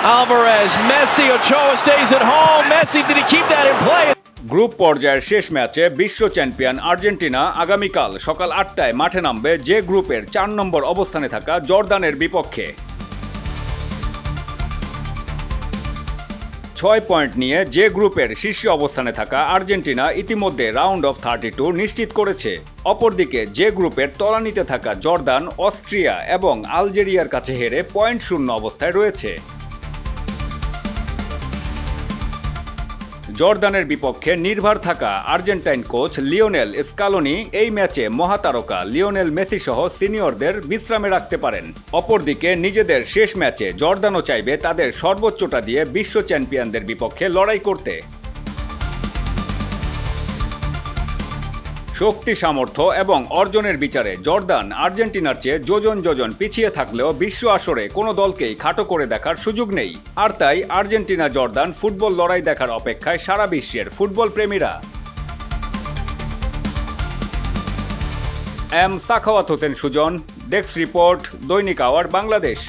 Alvarez, Messi, Ochoa stays at home. Messi, did he keep that in play? Group পর্যায়ের শেষ ম্যাচে বিশ্ব champion Argentina আগামীকাল সকাল ৮টায় মাঠে নামবে যে গ্রুপের ৪ নম্বর অবস্থানে থাকা জর্দানের বিপক্ষে। ৬ পয়েন্ট নিয়ে যে গ্রুপের শীর্ষে অবস্থানে থাকা আর্জেন্টিনা ইতিমধ্যে রাউন্ড অফ 32 নিশ্চিত করেছে। অপরদিকে যে গ্রুপের তলানিতে থাকা জর্দান, অস্ট্রিয়া এবং আলজেরিয়ার কাছে হেরে পয়েন্ট শূন্য অবস্থায় রয়েছে। জর্দানের বিপক্ষে নির্ভর থাকা আর্জেন্টাইন কোচ লিওনেল স্কালোনি এই ম্যাচে মহাতারকা লিওনেল মেসি সহ সিনিয়রদের বিশ্রামে রাখতে পারেন। অপরদিকে নিজেদের শেষ ম্যাচে জর্দানও চাইবে তাদের সর্বোচ্চটা দিয়ে বিশ্ব চ্যাম্পিয়নদের বিপক্ষে লড়াই করতে। শক্তি, সামর্থ্য এবং অর্জনের বিচারে জর্দান আর্জেন্টিনার চেয়ে যোজন যোজন পিছিয়ে থাকলেও বিশ্ব আসরে কোনো দলকেই খাটো করে দেখার সুযোগ নেই। আর তাই আর্জেন্টিনা জর্দান ফুটবল লড়াই দেখার অপেক্ষায় সারা বিশ্বের ফুটবল প্রেমীরা। M Sakhawat Hossain Sujan, desk report, দৈনিক আওয়ার বাংলাদেশ।